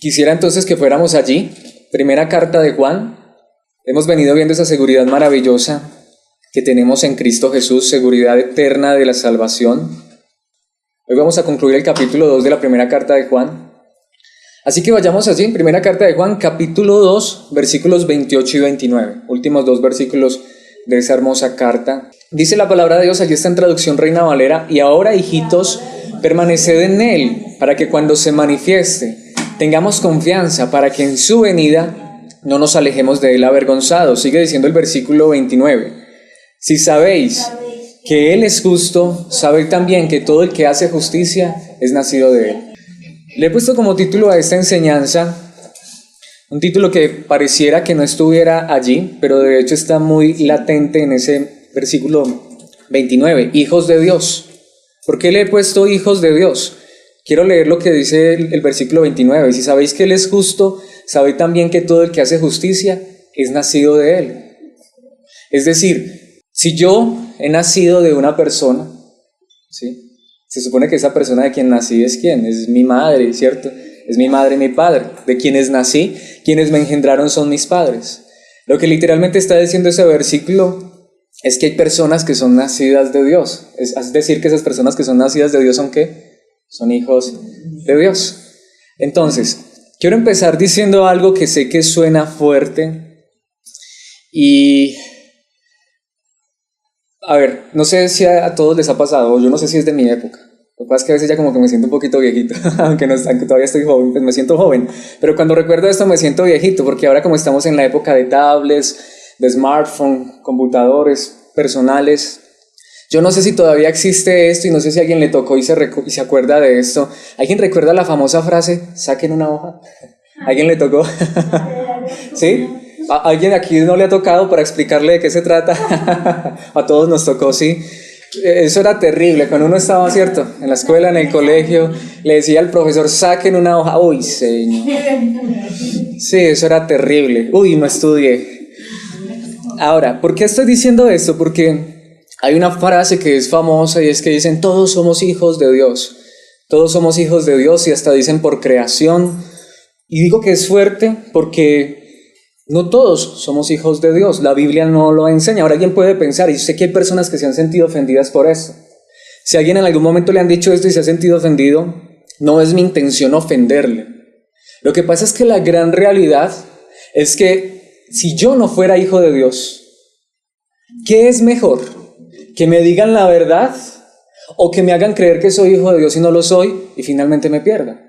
Quisiera entonces que fuéramos allí, primera carta de Juan. Hemos venido viendo esa seguridad maravillosa que tenemos en Cristo Jesús, seguridad eterna de la salvación. Hoy vamos a concluir el capítulo 2 de la primera carta de Juan. Así que vayamos allí, primera carta de Juan, capítulo 2, versículos 28 y 29. Últimos dos versículos de esa hermosa carta. Dice la palabra de Dios, allí está en traducción Reina Valera: y ahora, hijitos, permaneced en Él, para que cuando se manifieste tengamos confianza, para que en su venida no nos alejemos de Él avergonzados. Sigue diciendo el versículo 29. Si sabéis que Él es justo, sabed también que todo el que hace justicia es nacido de Él. Le he puesto como título a esta enseñanza un título que pareciera que no estuviera allí, pero de hecho está muy latente en ese versículo 29, hijos de Dios. ¿Por qué le he puesto hijos de Dios? Quiero leer lo que dice el versículo 29. Si sabéis que Él es justo, sabéis también que todo el que hace justicia es nacido de Él. Es decir, si yo he nacido de una persona, ¿sí?, se supone que esa persona de quien nací es ¿quién? Es mi madre, ¿cierto? Es mi madre y mi padre. De quienes nací, quienes me engendraron son mis padres. Lo que literalmente está diciendo ese versículo es que hay personas que son nacidas de Dios. Es decir, que esas personas que son nacidas de Dios ¿son qué? Son hijos de Dios. Entonces, quiero empezar diciendo algo que sé que suena fuerte y... A ver, no sé si a todos les ha pasado, yo no sé si es de mi época. Lo que pasa es que a veces ya como que me siento un poquito viejito, aunque todavía estoy joven, pues me siento joven. Pero cuando recuerdo esto me siento viejito, porque ahora como estamos en la época de tablets, de smartphone, computadores personales, yo no sé si todavía existe esto y no sé si a alguien le tocó y se acuerda de esto. ¿Alguien recuerda la famosa frase, saquen una hoja? ¿Alguien le tocó? ¿Sí? ¿A alguien aquí no le ha tocado para explicarle de qué se trata? A todos nos tocó, sí. Eso era terrible, cuando uno estaba, ¿cierto?, en la escuela, en el colegio, le decía al profesor, saquen una hoja. Uy, señor. Sí, eso era terrible. Uy, no estudié. Ahora, ¿por qué estoy diciendo esto? Porque hay una frase que es famosa y es que dicen, todos somos hijos de Dios. Todos somos hijos de Dios y hasta dicen por creación. Y digo que es fuerte porque... no todos somos hijos de Dios, la Biblia no lo enseña. Ahora alguien puede pensar, y sé que hay personas que se han sentido ofendidas por esto. Si a alguien en algún momento le han dicho esto y se ha sentido ofendido, no es mi intención ofenderle. Lo que pasa es que la gran realidad es que si yo no fuera hijo de Dios, ¿qué es mejor? ¿Que me digan la verdad o que me hagan creer que soy hijo de Dios y no lo soy y finalmente me pierda?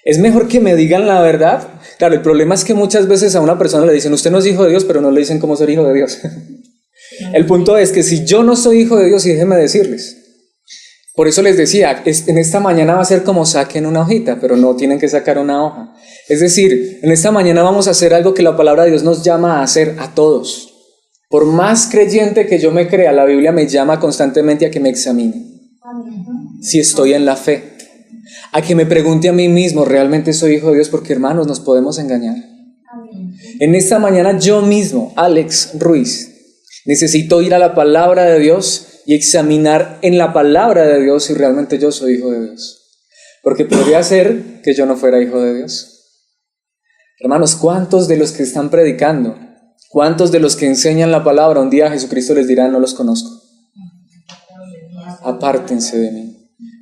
¿Es mejor que me digan la verdad? Claro, el problema es que muchas veces a una persona le dicen, usted no es hijo de Dios, pero no le dicen cómo ser hijo de Dios. El punto es que si yo no soy hijo de Dios, y déjenme decirles, por eso les decía, en esta mañana va a ser como saquen una hojita, pero no tienen que sacar una hoja. Es decir, en esta mañana vamos a hacer algo que la palabra de Dios nos llama a hacer a todos. Por más creyente que yo me crea, la Biblia me llama constantemente a que me examine. Si estoy en la fe. A que me pregunte a mí mismo, ¿realmente soy hijo de Dios? Porque hermanos, nos podemos engañar. En esta mañana yo mismo, Alex Ruiz, necesito ir a la palabra de Dios y examinar en la palabra de Dios si realmente yo soy hijo de Dios. Porque podría ser que yo no fuera hijo de Dios. Hermanos, ¿cuántos de los que están predicando, cuántos de los que enseñan la palabra, un día Jesucristo les dirá, no los conozco? Apártense de mí.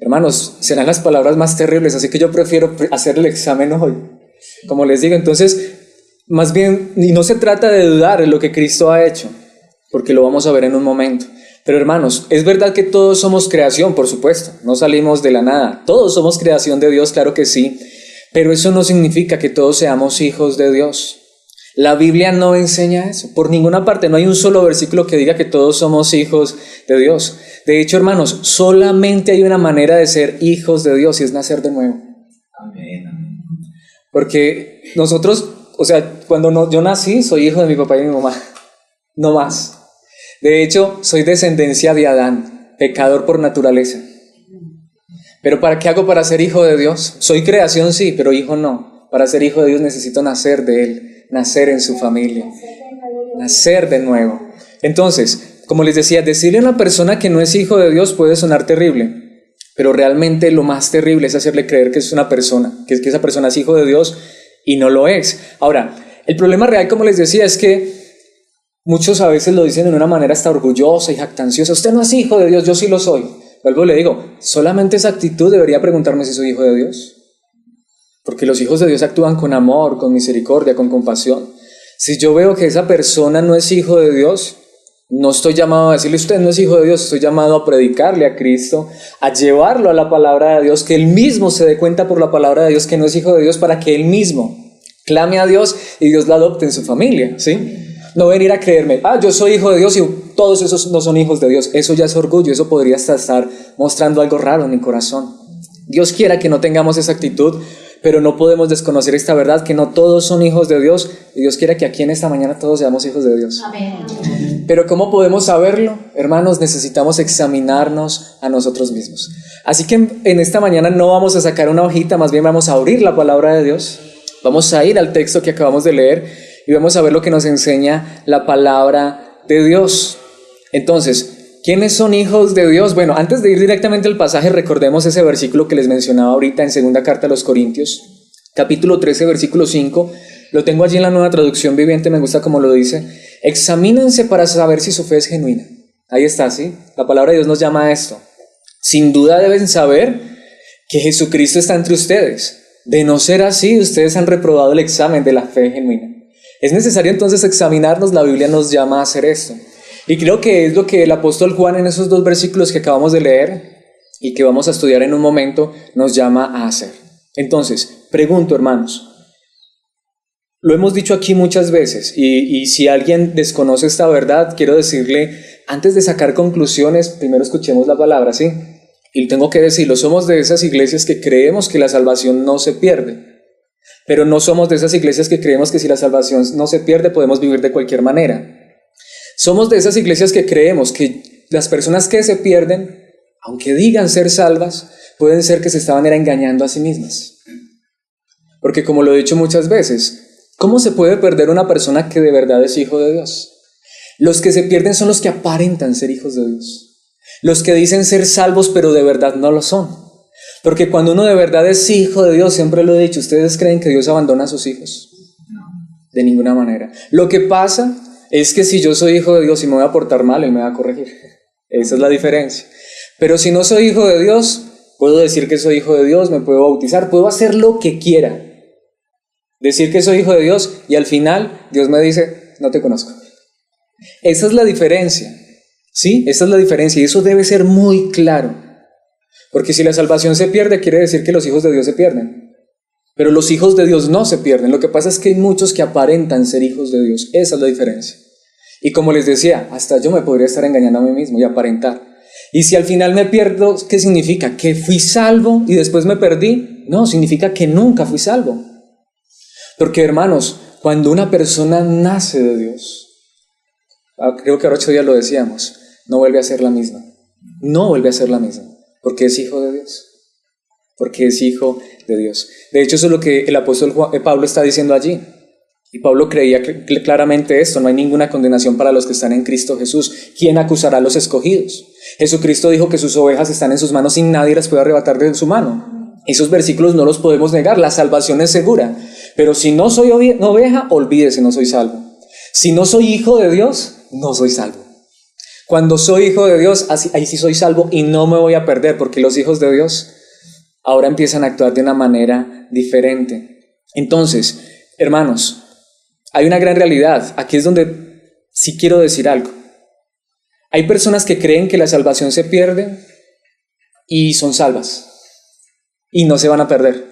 Hermanos, serán las palabras más terribles, así que yo prefiero hacer el examen hoy. Como les digo, entonces, más bien, y no se trata de dudar en lo que Cristo ha hecho, porque lo vamos a ver en un momento. Pero hermanos, es verdad que todos somos creación, por supuesto, no salimos de la nada. Todos somos creación de Dios, claro que sí, pero eso no significa que todos seamos hijos de Dios. La Biblia no enseña eso, por ninguna parte, no hay un solo versículo que diga que todos somos hijos de Dios. De hecho, hermanos, solamente hay una manera de ser hijos de Dios y es nacer de nuevo. Amén. Porque nosotros, o sea, yo nací, soy hijo de mi papá y mi mamá, no más. De hecho, soy descendencia de Adán, pecador por naturaleza. Pero ¿para qué hago para ser hijo de Dios? Soy creación, sí, pero hijo no. Para ser hijo de Dios necesito nacer de Él, nacer en su familia, nacer de nuevo. Entonces, como les decía, decirle a una persona que no es hijo de Dios puede sonar terrible, pero realmente lo más terrible es hacerle creer que es una persona, que esa persona es hijo de Dios y no lo es. Ahora, el problema real, como les decía, es que muchos a veces lo dicen de una manera hasta orgullosa y jactanciosa. Usted no es hijo de Dios, yo sí lo soy. Vuelvo y le digo, solamente esa actitud debería preguntarme si soy hijo de Dios. Porque los hijos de Dios actúan con amor, con misericordia, con compasión. Si yo veo que esa persona no es hijo de Dios, no estoy llamado a decirle usted no es hijo de Dios, estoy llamado a predicarle a Cristo, a llevarlo a la palabra de Dios, que él mismo se dé cuenta por la palabra de Dios que no es hijo de Dios, para que él mismo clame a Dios y Dios lo adopte en su familia, ¿sí? No venir a creerme, yo soy hijo de Dios y todos esos no son hijos de Dios. Eso ya es orgullo, eso podría hasta estar mostrando algo raro en mi corazón. Dios quiera que no tengamos esa actitud, pero no podemos desconocer esta verdad, que no todos son hijos de Dios, y Dios quiera que aquí en esta mañana todos seamos hijos de Dios. Amén. Pero ¿cómo podemos saberlo? Hermanos, necesitamos examinarnos a nosotros mismos. Así que en esta mañana no vamos a sacar una hojita, más bien vamos a abrir la palabra de Dios, vamos a ir al texto que acabamos de leer y vamos a ver lo que nos enseña la palabra de Dios. Entonces, ¿quiénes son hijos de Dios? Bueno, antes de ir directamente al pasaje, recordemos ese versículo que les mencionaba ahorita en segunda carta a los Corintios, capítulo 13, versículo 5. Lo tengo allí en la Nueva Traducción Viviente, me gusta como lo dice. Examínense para saber si su fe es genuina. Ahí está, ¿sí? La palabra de Dios nos llama a esto. Sin duda deben saber que Jesucristo está entre ustedes. De no ser así, ustedes han reprobado el examen de la fe genuina. Es necesario entonces examinarnos, la Biblia nos llama a hacer esto. Y creo que es lo que el apóstol Juan en esos dos versículos que acabamos de leer y que vamos a estudiar en un momento nos llama a hacer. Entonces, pregunto, hermanos, lo hemos dicho aquí muchas veces y si alguien desconoce esta verdad, quiero decirle, antes de sacar conclusiones, primero escuchemos la palabra, ¿sí? Y tengo que decirlo, somos de esas iglesias que creemos que la salvación no se pierde, pero no somos de esas iglesias que creemos que si la salvación no se pierde podemos vivir de cualquier manera. Somos de esas iglesias que creemos que las personas que se pierden, aunque digan ser salvas, pueden ser que se estaban engañando a sí mismas. Porque como lo he dicho muchas veces, ¿cómo se puede perder una persona que de verdad es hijo de Dios? Los que se pierden son los que aparentan ser hijos de Dios. Los que dicen ser salvos pero de verdad no lo son. Porque cuando uno de verdad es hijo de Dios, siempre lo he dicho, ¿ustedes creen que Dios abandona a sus hijos? De ninguna manera. Lo que pasa es que si yo soy hijo de Dios y me voy a portar mal, Él me va a corregir. Esa es la diferencia. Pero si no soy hijo de Dios, puedo decir que soy hijo de Dios, me puedo bautizar, puedo hacer lo que quiera. Decir que soy hijo de Dios y al final Dios me dice, no te conozco. Esa es la diferencia, ¿sí? Esa es la diferencia y eso debe ser muy claro. Porque si la salvación se pierde, quiere decir que los hijos de Dios se pierden. Pero los hijos de Dios no se pierden. Lo que pasa es que hay muchos que aparentan ser hijos de Dios. Esa es la diferencia. Y como les decía, hasta yo me podría estar engañando a mí mismo y aparentar. Y si al final me pierdo, ¿qué significa? ¿Que fui salvo y después me perdí? No, significa que nunca fui salvo. Porque hermanos, cuando una persona nace de Dios, creo que ahora 8 días lo decíamos, no vuelve a ser la misma. No vuelve a ser la misma. Porque es hijo de Dios. Porque es hijo de Dios. De hecho, eso es lo que el apóstol Pablo está diciendo allí. Y Pablo creía claramente esto: no hay ninguna condenación para los que están en Cristo Jesús. ¿Quién acusará a los escogidos? Jesucristo dijo que sus ovejas están en sus manos y nadie las puede arrebatar de su mano. Esos versículos no los podemos negar. La salvación es segura. Pero si no soy oveja, olvídese, no soy salvo. Si no soy hijo de Dios, no soy salvo. Cuando soy hijo de Dios, ahí sí soy salvo y no me voy a perder, porque los hijos de Dios ahora empiezan a actuar de una manera diferente. Entonces, hermanos, hay una gran realidad. Aquí es donde sí quiero decir algo. Hay personas que creen que la salvación se pierde y son salvas y no se van a perder.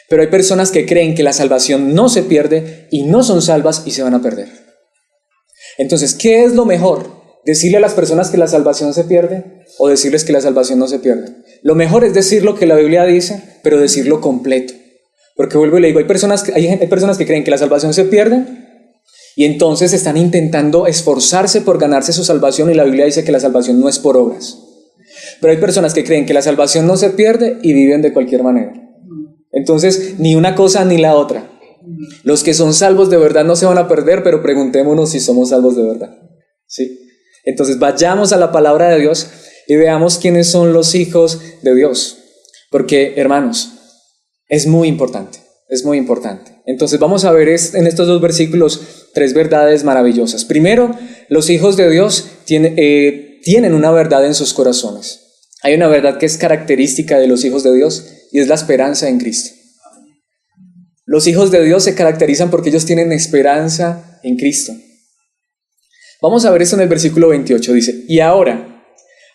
Pero hay personas que creen que la salvación no se pierde y no son salvas y se van a perder. Entonces, ¿qué es lo mejor? ¿Decirle a las personas que la salvación se pierde o decirles que la salvación no se pierde? Lo mejor es decir lo que la Biblia dice, pero decirlo completo. Porque vuelvo y le digo, hay personas que creen que la salvación se pierde y entonces están intentando esforzarse por ganarse su salvación y la Biblia dice que la salvación no es por obras. Pero hay personas que creen que la salvación no se pierde y viven de cualquier manera. Entonces, ni una cosa ni la otra. Los que son salvos de verdad no se van a perder, pero preguntémonos si somos salvos de verdad. ¿Sí? Entonces, vayamos a la palabra de Dios y veamos quiénes son los hijos de Dios. Porque, hermanos, es muy importante. Es muy importante. Entonces vamos a ver en estos dos versículos 3 verdades maravillosas. Primero, los hijos de Dios tienen una verdad en sus corazones. Hay una verdad que es característica de los hijos de Dios y es la esperanza en Cristo. Los hijos de Dios se caracterizan porque ellos tienen esperanza en Cristo. Vamos a ver esto en el versículo 28, dice, y ahora.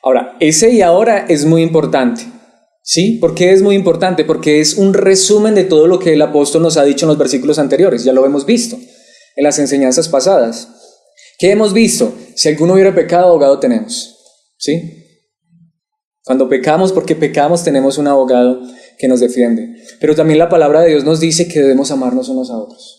Ahora, ese y ahora es muy importante. ¿Sí? ¿Por qué es muy importante? Porque es un resumen de todo lo que el apóstol nos ha dicho en los versículos anteriores. Ya lo hemos visto en las enseñanzas pasadas. ¿Qué hemos visto? Si alguno hubiera pecado, abogado tenemos. ¿Sí? Cuando pecamos, porque pecamos, tenemos un abogado que nos defiende. Pero también la palabra de Dios nos dice que debemos amarnos unos a otros.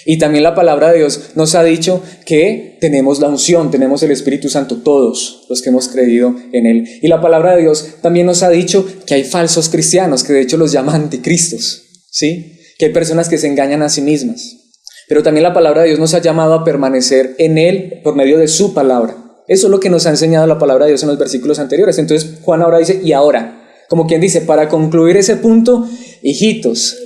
Y también la palabra de Dios nos ha dicho que tenemos la unción, tenemos el Espíritu Santo, todos los que hemos creído en Él. Y la palabra de Dios también nos ha dicho que hay falsos cristianos, que de hecho los llaman anticristos, ¿sí? Que hay personas que se engañan a sí mismas. Pero también la palabra de Dios nos ha llamado a permanecer en Él por medio de su palabra. Eso es lo que nos ha enseñado la palabra de Dios en los versículos anteriores. Entonces Juan ahora dice, y ahora, como quien dice, para concluir ese punto, hijitos.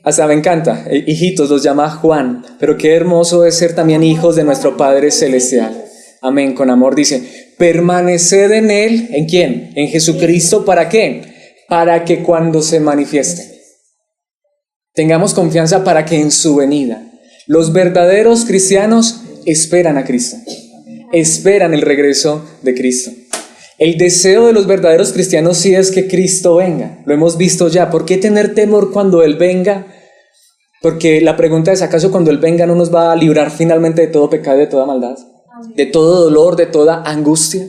Hasta me encanta, hijitos los llama Juan, pero qué hermoso es ser también hijos de nuestro Padre Celestial. Amén, con amor dice, permaneced en Él, ¿en quién? En Jesucristo, ¿para qué? Para que cuando se manifieste, tengamos confianza para que en su venida, los verdaderos cristianos esperan a Cristo, esperan el regreso de Cristo. El deseo de los verdaderos cristianos sí es que Cristo venga. Lo hemos visto ya. ¿Por qué tener temor cuando Él venga? Porque la pregunta es, ¿acaso cuando Él venga no nos va a librar finalmente de todo pecado y de toda maldad? ¿De todo dolor, de toda angustia?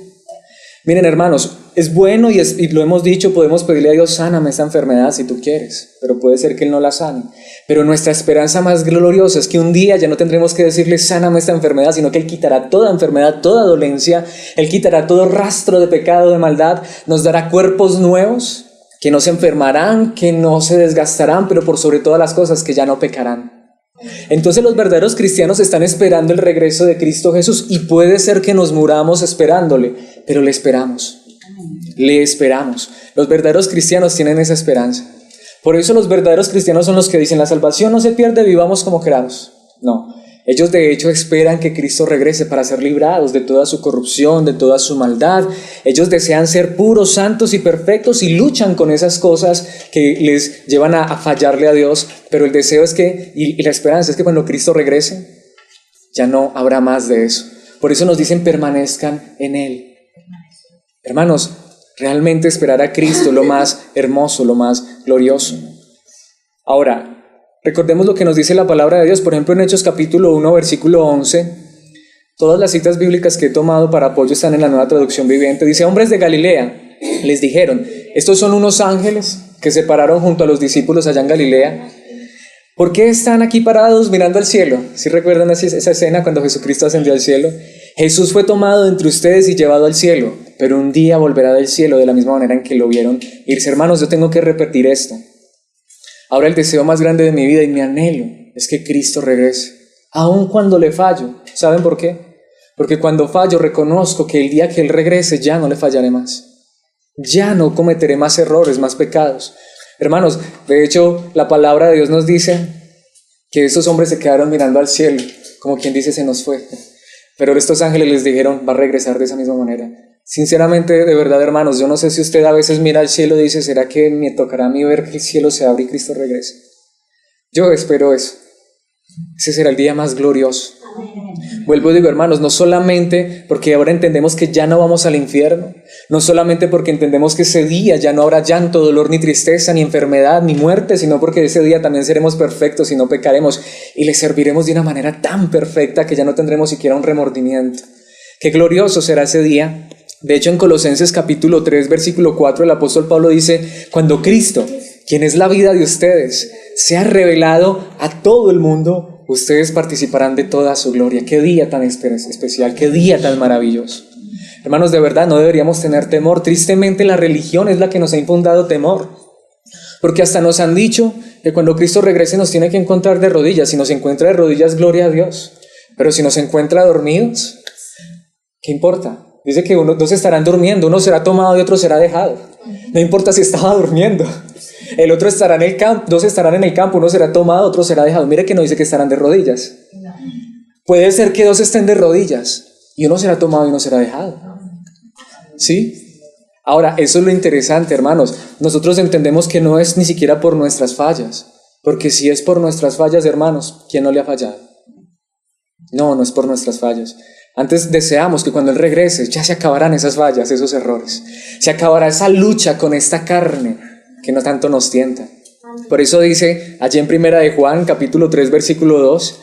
Miren, hermanos, es bueno y lo hemos dicho, podemos pedirle a Dios, sáname esta enfermedad si tú quieres, pero puede ser que Él no la sane. Pero nuestra esperanza más gloriosa es que un día ya no tendremos que decirle, sáname esta enfermedad, sino que Él quitará toda enfermedad, toda dolencia, Él quitará todo rastro de pecado, de maldad, nos dará cuerpos nuevos que no se enfermarán, que no se desgastarán, pero por sobre todas las cosas que ya no pecarán. Entonces los verdaderos cristianos están esperando el regreso de Cristo Jesús y puede ser que nos muramos esperándole, pero le esperamos. Le esperamos. Los verdaderos cristianos tienen esa esperanza. Por eso los verdaderos cristianos son los que dicen, la salvación no se pierde, vivamos como queramos. No, ellos de hecho esperan que Cristo regrese para ser librados de toda su corrupción, de toda su maldad. Ellos desean ser puros, santos y perfectos y luchan con esas cosas que les llevan a fallarle a Dios. Pero el deseo es que, y la esperanza es que cuando Cristo regrese, ya no habrá más de eso. Por eso nos dicen, permanezcan en Él. Hermanos, realmente esperar a Cristo es lo más hermoso, lo más glorioso. Ahora, recordemos lo que nos dice la palabra de Dios, por ejemplo en Hechos capítulo 1, versículo 11. Todas las citas bíblicas que he tomado para apoyo están en la Nueva Traducción Viviente. Dice, hombres de Galilea, les dijeron, estos son unos ángeles que se pararon junto a los discípulos allá en Galilea. ¿Por qué están aquí parados mirando al cielo? ¿Sí recuerdan esa escena cuando Jesucristo ascendió al cielo? Jesús fue tomado entre ustedes y llevado al cielo, pero un día volverá del cielo de la misma manera en que lo vieron irse. Hermanos, yo tengo que repetir esto. Ahora el deseo más grande de mi vida y mi anhelo es que Cristo regrese, aun cuando le fallo. ¿Saben por qué? Porque cuando fallo reconozco que el día que Él regrese ya no le fallaré más. Ya no cometeré más errores, más pecados. Hermanos, de hecho la palabra de Dios nos dice que estos hombres se quedaron mirando al cielo, como quien dice se nos fue. Pero estos ángeles les dijeron, va a regresar de esa misma manera. Sinceramente, de verdad, hermanos, yo no sé si usted a veces mira al cielo y dice, ¿será que me tocará a mí ver que el cielo se abre y Cristo regrese? Yo espero eso. Ese será el día más glorioso. Vuelvo y digo, hermanos, no solamente porque ahora entendemos que ya no vamos al infierno, no solamente porque entendemos que ese día ya no habrá llanto, dolor, ni tristeza, ni enfermedad, ni muerte, sino porque ese día también seremos perfectos y no pecaremos y le serviremos de una manera tan perfecta que ya no tendremos siquiera un remordimiento. Qué glorioso será ese día. De hecho, en Colosenses capítulo 3, versículo 4, el apóstol Pablo dice, cuando Cristo, quien es la vida de ustedes, sea revelado a todo el mundo, ustedes participarán de toda su gloria. Qué día tan especial, qué día tan maravilloso. Hermanos, de verdad no deberíamos tener temor. Tristemente la religión es la que nos ha infundado temor. Porque hasta nos han dicho que cuando Cristo regrese nos tiene que encontrar de rodillas. Si nos encuentra de rodillas, gloria a Dios. Pero si nos encuentra dormidos, ¿qué importa? Dice que dos estarán durmiendo, uno será tomado y otro será dejado. No importa si estaba durmiendo. El otro estará en el campo, dos estarán en el campo, uno será tomado, otro será dejado. Mire que no dice que estarán de rodillas. Puede ser que dos estén de rodillas y uno será tomado y uno será dejado. ¿Sí? Ahora, eso es lo interesante, hermanos. Nosotros entendemos que no es ni siquiera por nuestras fallas, porque si es por nuestras fallas, hermanos, ¿quién no le ha fallado? No, no es por nuestras fallas. Antes deseamos que cuando Él regrese ya se acabarán esas fallas, esos errores. Se acabará esa lucha con esta carne que no tanto nos tienta. Por eso dice allí en 1 de Juan, capítulo 3, versículo 2,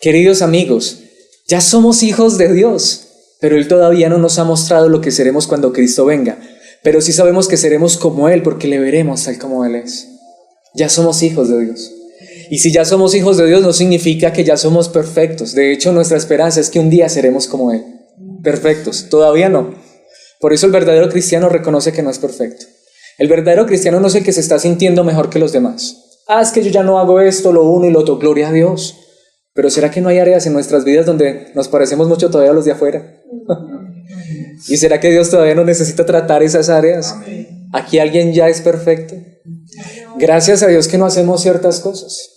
queridos amigos, ya somos hijos de Dios, pero Él todavía no nos ha mostrado lo que seremos cuando Cristo venga. Pero sí sabemos que seremos como Él porque le veremos tal como Él es. Ya somos hijos de Dios. Y si ya somos hijos de Dios no significa que ya somos perfectos. De hecho, nuestra esperanza es que un día seremos como Él. Perfectos. Todavía no. Por eso el verdadero cristiano reconoce que no es perfecto. El verdadero cristiano no es el que se está sintiendo mejor que los demás. Es que yo ya no hago esto, lo uno y lo otro. Gloria a Dios. Pero ¿será que no hay áreas en nuestras vidas donde nos parecemos mucho todavía a los de afuera? ¿Y será que Dios todavía no necesita tratar esas áreas? ¿Aquí alguien ya es perfecto? Gracias a Dios que no hacemos ciertas cosas.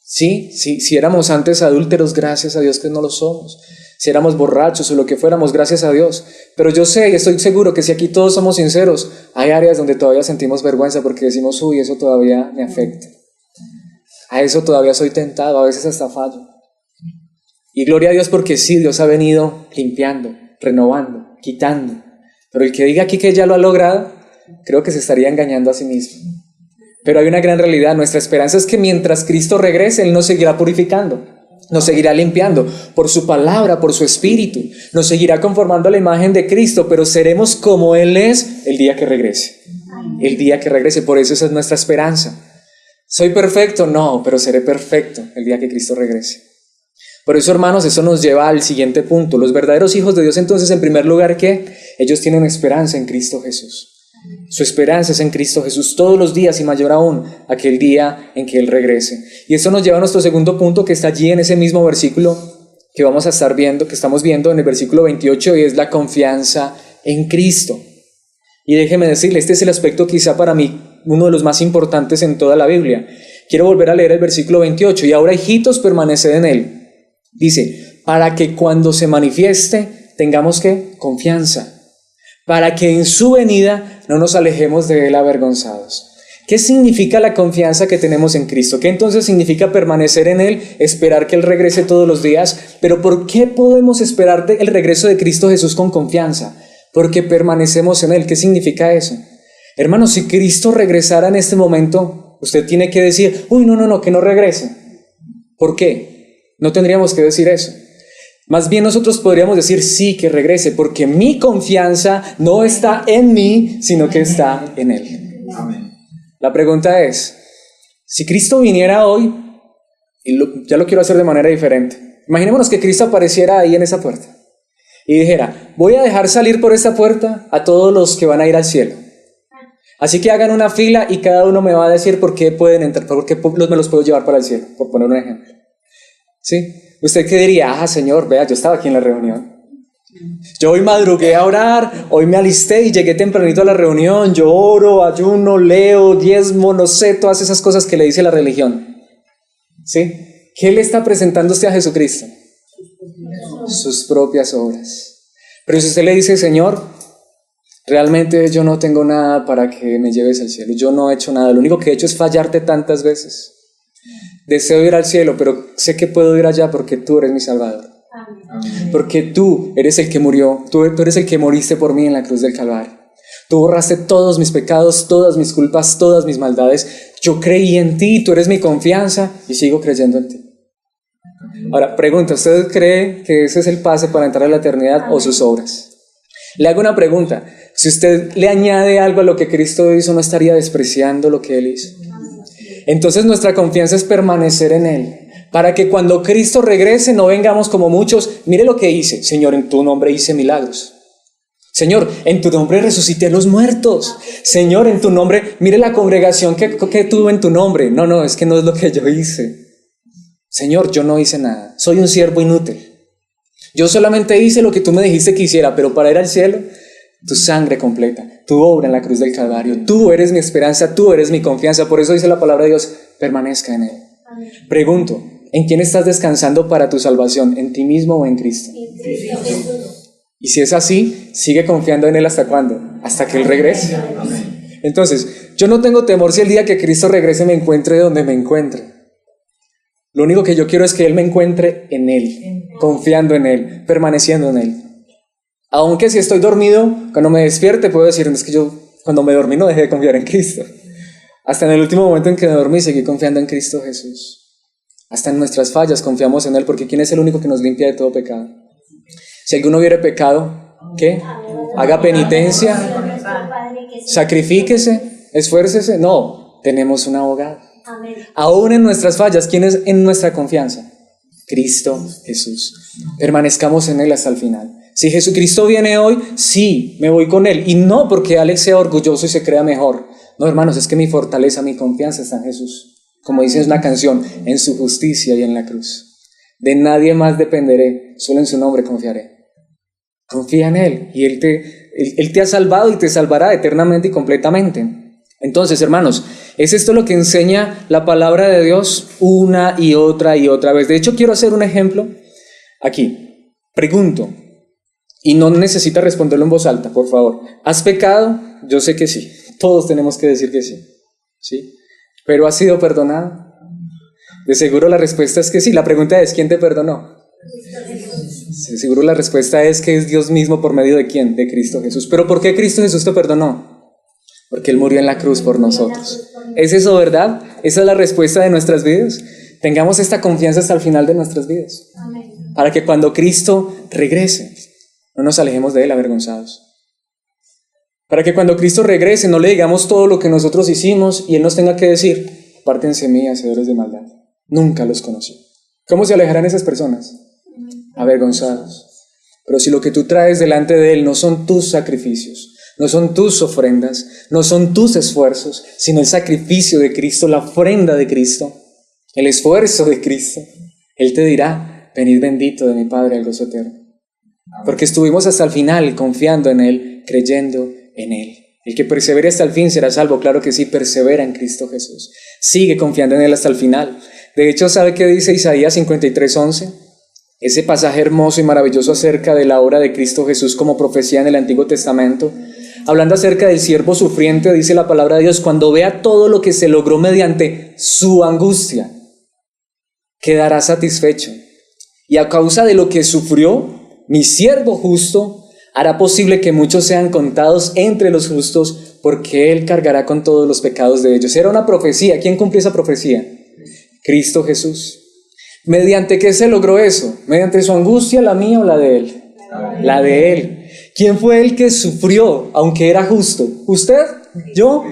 Sí, si éramos antes adúlteros, gracias a Dios que no lo somos. Si éramos borrachos o lo que fuéramos, gracias a Dios. Pero yo sé y estoy seguro que si aquí todos somos sinceros, hay áreas donde todavía sentimos vergüenza porque decimos, uy, eso todavía me afecta. A eso todavía soy tentado, a veces hasta fallo. Y gloria a Dios porque sí, Dios ha venido limpiando, renovando, quitando. Pero el que diga aquí que ya lo ha logrado, creo que se estaría engañando a sí mismo. Pero hay una gran realidad, nuestra esperanza es que mientras Cristo regrese, Él nos seguirá purificando, nos seguirá limpiando por su palabra, por su espíritu, nos seguirá conformando a la imagen de Cristo, pero seremos como Él es el día que regrese. El día que regrese, por eso esa es nuestra esperanza. ¿Soy perfecto? No, pero seré perfecto el día que Cristo regrese. Por eso, hermanos, eso nos lleva al siguiente punto. Los verdaderos hijos de Dios, entonces, en primer lugar, ¿qué? Ellos tienen esperanza en Cristo Jesús. Su esperanza es en Cristo Jesús todos los días y mayor aún aquel día en que Él regrese. Y eso nos lleva a nuestro segundo punto que está allí en ese mismo versículo que vamos a estar viendo, que estamos viendo en el versículo 28 y es la confianza en Cristo. Y déjeme decirle, este es el aspecto quizá para mí uno de los más importantes en toda la Biblia. Quiero volver a leer el versículo 28. Y ahora, hijitos, permaneced en Él. Dice, para que cuando se manifieste tengamos ¿qué? Confianza. Para que en su venida no nos alejemos de Él avergonzados. ¿Qué significa la confianza que tenemos en Cristo? ¿Qué entonces significa permanecer en Él? Esperar que Él regrese todos los días. Pero ¿por qué podemos esperar el regreso de Cristo Jesús con confianza? Porque permanecemos en Él. ¿Qué significa eso? Hermanos, si Cristo regresara en este momento, usted tiene que decir, uy, no, que no regrese. ¿Por qué? No tendríamos que decir eso. Más bien nosotros podríamos decir sí, que regrese, porque mi confianza no está en mí, sino que está en Él. Amén. La pregunta es, si Cristo viniera hoy, y ya lo quiero hacer de manera diferente. Imaginémonos que Cristo apareciera ahí en esa puerta y dijera, voy a dejar salir por esta puerta a todos los que van a ir al cielo. Así que hagan una fila y cada uno me va a decir por qué pueden entrar, por qué me los puedo llevar para el cielo, por poner un ejemplo. ¿Sí? ¿Usted qué diría? Señor, vea, yo estaba aquí en la reunión. Yo hoy madrugué a orar, hoy me alisté y llegué tempranito a la reunión. Yo oro, ayuno, leo, diezmo, no sé, todas esas cosas que le dice la religión. ¿Sí? ¿Qué le está presentando usted a Jesucristo? Sus propias obras. Pero si usted le dice, Señor, realmente yo no tengo nada para que me lleves al cielo. Yo no he hecho nada, lo único que he hecho es fallarte tantas veces. Deseo ir al cielo, pero sé que puedo ir allá porque tú eres mi Salvador. Amén. Porque tú eres el que murió, tú eres el que moriste por mí en la cruz del Calvario. Tú borraste todos mis pecados, todas mis culpas, todas mis maldades. Yo creí en ti, tú eres mi confianza y sigo creyendo en ti. Ahora, pregunta, ¿usted cree que ese es el pase para entrar a la eternidad o sus obras? Le hago una pregunta. Si usted le añade algo a lo que Cristo hizo, ¿no estaría despreciando lo que Él hizo? Entonces nuestra confianza es permanecer en Él, para que cuando Cristo regrese no vengamos como muchos. Mire lo que hice, Señor, en tu nombre hice milagros. Señor, en tu nombre resucité a los muertos. Señor, en tu nombre, mire la congregación que tuve en tu nombre. No, es que no es lo que yo hice. Señor, yo no hice nada, soy un siervo inútil. Yo solamente hice lo que tú me dijiste que hiciera, pero para ir al cielo, tu sangre completa, tu obra en la cruz del Calvario. Tú eres mi esperanza, tú eres mi confianza. Por eso dice la palabra de Dios, permanezca en Él. Amén. Pregunto, ¿en quién estás descansando para tu salvación? ¿En ti mismo o en Cristo? En Cristo Jesús. Y si es así, sigue confiando en Él. ¿Hasta cuándo? Hasta que Él regrese. Amén. Entonces, yo no tengo temor si el día que Cristo regrese me encuentre donde me encuentre. Lo único que yo quiero es que Él me encuentre en Él, confiando en Él, permaneciendo en Él. Aunque si estoy dormido, cuando me despierte puedo decir, es que yo cuando me dormí no dejé de confiar en Cristo. Hasta en el último momento en que me dormí seguí confiando en Cristo Jesús. Hasta en nuestras fallas confiamos en Él, porque ¿quién es el único que nos limpia de todo pecado? Si alguno hubiere pecado, ¿qué? Haga penitencia, sacrifíquese, esfuércese. No, tenemos un abogado. Aún en nuestras fallas, ¿quién es en nuestra confianza? Cristo Jesús. Permanezcamos en Él hasta el final. Si Jesucristo viene hoy, sí, me voy con Él. Y no porque Alex sea orgulloso y se crea mejor. No, hermanos, es que mi fortaleza, mi confianza está en Jesús. Como dice una canción, en su justicia y en la cruz. De nadie más dependeré, solo en su nombre confiaré. Confía en Él y Él te ha salvado y te salvará eternamente y completamente. Entonces, hermanos, es esto lo que enseña la palabra de Dios una y otra vez. De hecho, quiero hacer un ejemplo aquí. Pregunto, y no necesita responderlo en voz alta, por favor. ¿Has pecado? Yo sé que sí. Todos tenemos que decir que sí. ¿Sí? ¿Pero has sido perdonado? De seguro la respuesta es que sí. La pregunta es, ¿quién te perdonó? De seguro la respuesta es que es Dios mismo. ¿Por medio de quién? De Cristo Jesús. ¿Pero por qué Cristo Jesús te perdonó? Porque Él murió en la cruz por nosotros. ¿Es eso verdad? ¿Esa es la respuesta de nuestras vidas? Tengamos esta confianza hasta el final de nuestras vidas. Para que cuando Cristo regrese, no nos alejemos de Él avergonzados. Para que cuando Cristo regrese no le digamos todo lo que nosotros hicimos y Él nos tenga que decir, apártense mí, hacedores de maldad. Nunca los conocí. ¿Cómo se alejarán esas personas? Avergonzados. Pero si lo que tú traes delante de Él no son tus sacrificios, no son tus ofrendas, no son tus esfuerzos, sino el sacrificio de Cristo, la ofrenda de Cristo, el esfuerzo de Cristo, Él te dirá, venid bendito de mi Padre al gozo eterno. Porque estuvimos hasta el final confiando en Él, creyendo en Él. El que persevere hasta el fin será salvo. Claro que sí, persevera en Cristo Jesús. Sigue confiando en Él hasta el final. De hecho, ¿sabe qué dice Isaías 53:11? Ese pasaje hermoso y maravilloso acerca de la obra de Cristo Jesús como profecía en el Antiguo Testamento. Hablando acerca del siervo sufriente, dice la palabra de Dios, cuando vea todo lo que se logró mediante su angustia, quedará satisfecho. Y a causa de lo que sufrió, mi siervo justo hará posible que muchos sean contados entre los justos, porque Él cargará con todos los pecados de ellos. Era una profecía. ¿Quién cumplió esa profecía? Cristo Jesús. ¿Mediante qué se logró eso? ¿Mediante su angustia, la mía o la de Él? La de Él. ¿Quién fue el que sufrió, aunque era justo? ¿Usted? ¿Yo?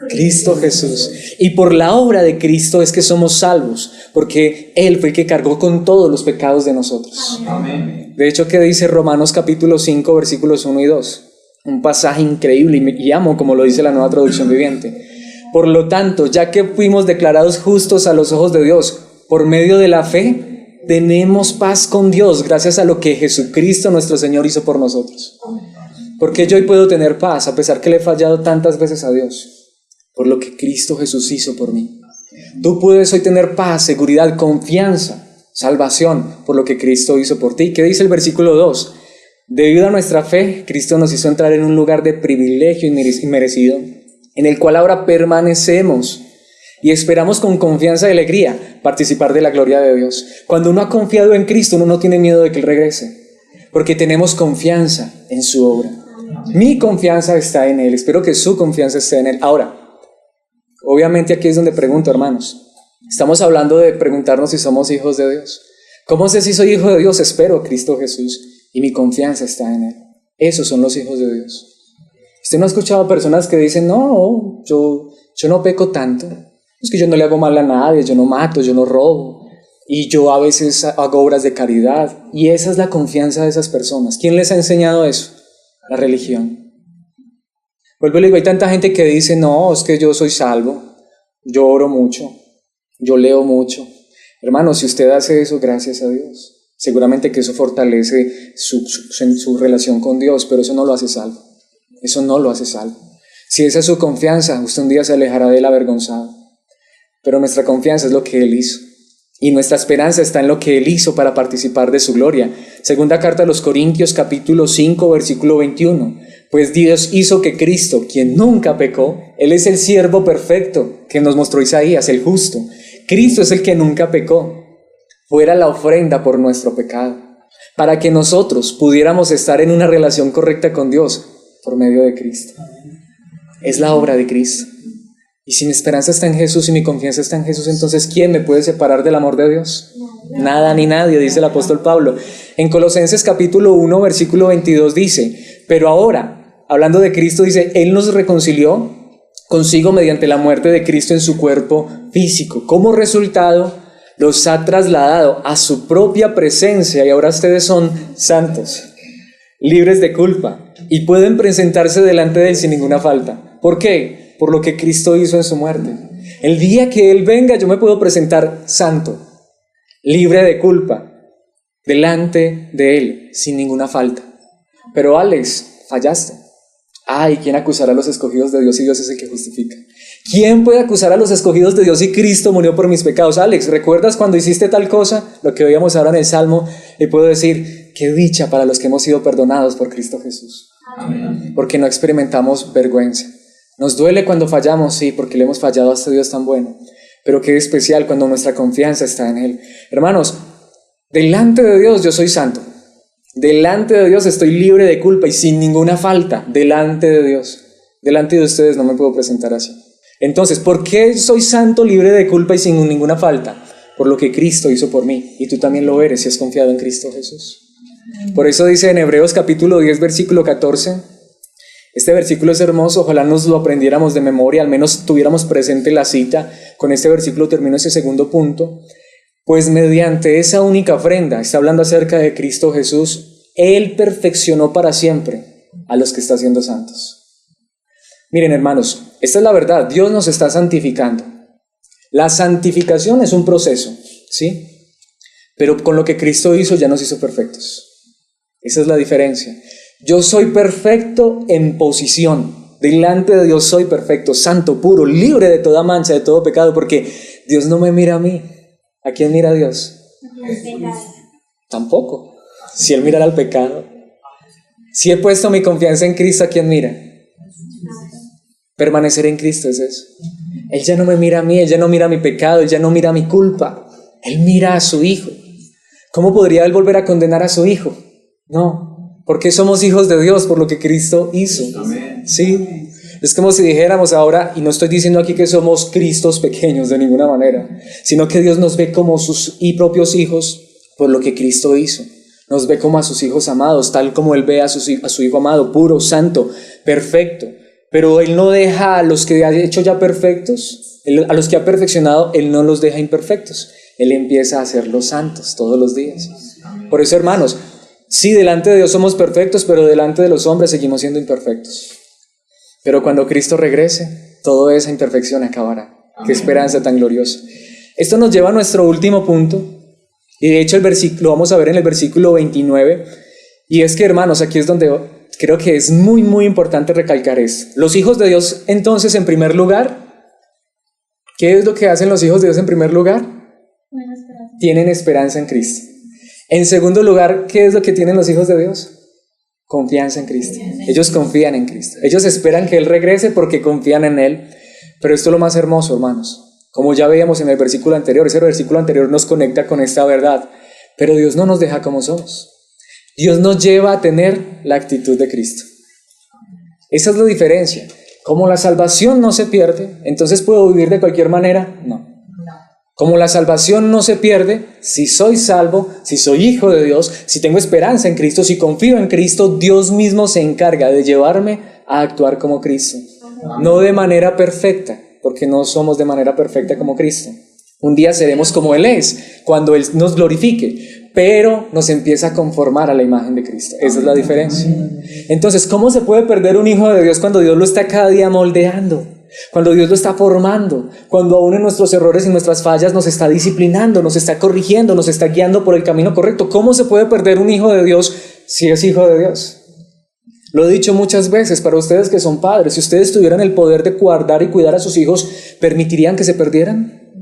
Cristo Jesús. Y por la obra de Cristo es que somos salvos, porque Él fue el que cargó con todos los pecados de nosotros. Amén. De hecho, ¿qué dice Romanos capítulo 5, versículos 1 y 2? Un pasaje increíble y amo como lo dice la Nueva Traducción Viviente. Por lo tanto, ya que fuimos declarados justos a los ojos de Dios por medio de la fe, tenemos paz con Dios gracias a lo que Jesucristo nuestro Señor hizo por nosotros. Porque yo hoy puedo tener paz a pesar que le he fallado tantas veces a Dios, por lo que Cristo Jesús hizo por mí. Tú puedes hoy tener paz, seguridad, confianza, salvación por lo que Cristo hizo por ti. ¿Qué dice el versículo 2? Debido a nuestra fe, Cristo nos hizo entrar en un lugar de privilegio inmerecido, en el cual ahora permanecemos y esperamos con confianza y alegría participar de la gloria de Dios. Cuando uno ha confiado en Cristo, uno no tiene miedo de que Él regrese, porque tenemos confianza en su obra. Mi confianza está en Él, espero que su confianza esté en Él. Ahora, obviamente aquí es donde pregunto, hermanos. Estamos hablando de preguntarnos si somos hijos de Dios. ¿Cómo sé si soy hijo de Dios? Espero a Cristo Jesús y mi confianza está en Él. Esos son los hijos de Dios. Usted no ha escuchado personas que dicen, no, yo no peco tanto. Es que yo no le hago mal a nadie, yo no mato, yo no robo. Y yo a veces hago obras de caridad. Y esa es la confianza de esas personas. ¿Quién les ha enseñado eso? La religión. Vuelvo y le digo, hay tanta gente que dice, no, es que yo soy salvo. Yo oro mucho. Yo leo mucho. Hermano, si usted hace eso, gracias a Dios. Seguramente que eso fortalece su relación con Dios, pero eso no lo hace salvo. Eso no lo hace salvo. Si esa es su confianza, usted un día se alejará de él avergonzado. Pero nuestra confianza es lo que él hizo. Y nuestra esperanza está en lo que él hizo para participar de su gloria. Segunda carta a los Corintios, capítulo 5, versículo 21. Pues Dios hizo que Cristo, quien nunca pecó, Él es el siervo perfecto que nos mostró Isaías, el justo. Cristo es el que nunca pecó. Fuera la ofrenda por nuestro pecado, para que nosotros pudiéramos estar en una relación correcta con Dios por medio de Cristo. Es la obra de Cristo. Y si mi esperanza está en Jesús y mi confianza está en Jesús, entonces ¿quién me puede separar del amor de Dios? Nada ni nadie, dice el apóstol Pablo. En Colosenses capítulo 1, versículo 22 dice, pero ahora, hablando de Cristo, dice, Él nos reconcilió consigo mediante la muerte de Cristo en su cuerpo físico. Como resultado, los ha trasladado a su propia presencia y ahora ustedes son santos, libres de culpa y pueden presentarse delante de Él sin ninguna falta. ¿Por qué? Por lo que Cristo hizo en su muerte. El día que Él venga, yo me puedo presentar santo, libre de culpa, delante de Él, sin ninguna falta. Pero Alex, fallaste. Ay, ¿quién acusará a los escogidos de Dios si Dios es el que justifica? ¿Quién puede acusar a los escogidos de Dios si Cristo murió por mis pecados? Alex, ¿recuerdas cuando hiciste tal cosa? Lo que veíamos ahora en el Salmo, y puedo decir, qué dicha para los que hemos sido perdonados por Cristo Jesús. Amén. Porque no experimentamos vergüenza. Nos duele cuando fallamos, sí, porque le hemos fallado a este Dios tan bueno. Pero qué especial cuando nuestra confianza está en Él. Hermanos, delante de Dios yo soy santo. Delante de Dios estoy libre de culpa y sin ninguna falta. Delante de Dios. Delante de ustedes no me puedo presentar así. Entonces, ¿por qué soy santo, libre de culpa y sin ninguna falta? Por lo que Cristo hizo por mí. Y tú también lo eres si has confiado en Cristo Jesús. Por eso dice en Hebreos capítulo 10, versículo 14. Este versículo es hermoso, ojalá nos lo aprendiéramos de memoria, al menos tuviéramos presente la cita. Con este versículo termino ese segundo punto. Pues mediante esa única ofrenda, está hablando acerca de Cristo Jesús, Él perfeccionó para siempre a los que está haciendo santos. Miren, hermanos, esta es la verdad, Dios nos está santificando. La santificación es un proceso, ¿sí? Pero con lo que Cristo hizo ya nos hizo perfectos. Esa es la diferencia. Yo soy perfecto en posición. Delante de Dios soy perfecto, santo, puro, libre de toda mancha, de todo pecado, porque Dios no me mira a mí. ¿A quién mira Dios? Tampoco. Si Él mirara al pecado. Si he puesto mi confianza en Cristo, ¿a quién mira? Permanecer en Cristo es eso. Él ya no me mira a mí, Él ya no mira mi pecado, Él ya no mira mi culpa. Él mira a su Hijo. ¿Cómo podría Él volver a condenar a su Hijo? No, porque somos hijos de Dios por lo que Cristo hizo. Amén. Sí. Es como si dijéramos ahora, y no estoy diciendo aquí que somos Cristos pequeños de ninguna manera, sino que Dios nos ve como sus propios hijos por lo que Cristo hizo. Nos ve como a sus hijos amados, tal como Él ve a su Hijo amado, puro, santo, perfecto. Pero Él no deja a los que ha hecho ya perfectos, a los que ha perfeccionado, Él no los deja imperfectos. Él empieza a hacerlos santos todos los días. Por eso, hermanos, sí, delante de Dios somos perfectos, pero delante de los hombres seguimos siendo imperfectos. Pero cuando Cristo regrese, toda esa imperfección acabará. Qué esperanza tan gloriosa. Esto nos lleva a nuestro último punto, y de hecho lo vamos a ver en el versículo 29, y es que, hermanos, aquí es donde creo que es muy, muy importante recalcar esto. Los hijos de Dios, entonces, en primer lugar, ¿qué es lo que hacen los hijos de Dios en primer lugar? Tienen esperanza en Cristo. En segundo lugar, ¿qué es lo que tienen los hijos de Dios? Confianza en Cristo. Ellos confían en Cristo. Ellos esperan que Él regrese porque confían en Él. Pero esto es lo más hermoso, hermanos. Como ya veíamos en el versículo anterior, ese versículo anterior nos conecta con esta verdad. Pero Dios no nos deja como somos. Dios nos lleva a tener la actitud de Cristo. Esa es la diferencia. Como la salvación no se pierde, entonces ¿puedo vivir de cualquier manera? No. Como la salvación no se pierde, si soy salvo, si soy hijo de Dios, si tengo esperanza en Cristo, si confío en Cristo, Dios mismo se encarga de llevarme a actuar como Cristo. No de manera perfecta, porque no somos de manera perfecta como Cristo. Un día seremos como Él es, cuando Él nos glorifique, pero nos empieza a conformar a la imagen de Cristo. Esa es la diferencia. Entonces, ¿cómo se puede perder un hijo de Dios cuando Dios lo está cada día moldeando? Cuando Dios lo está formando, cuando aún en nuestros errores y nuestras fallas nos está disciplinando, nos está corrigiendo, nos está guiando por el camino correcto. ¿Cómo se puede perder un hijo de Dios si es hijo de Dios? Lo he dicho muchas veces para ustedes que son padres, si ustedes tuvieran el poder de guardar y cuidar a sus hijos, ¿permitirían que se perdieran?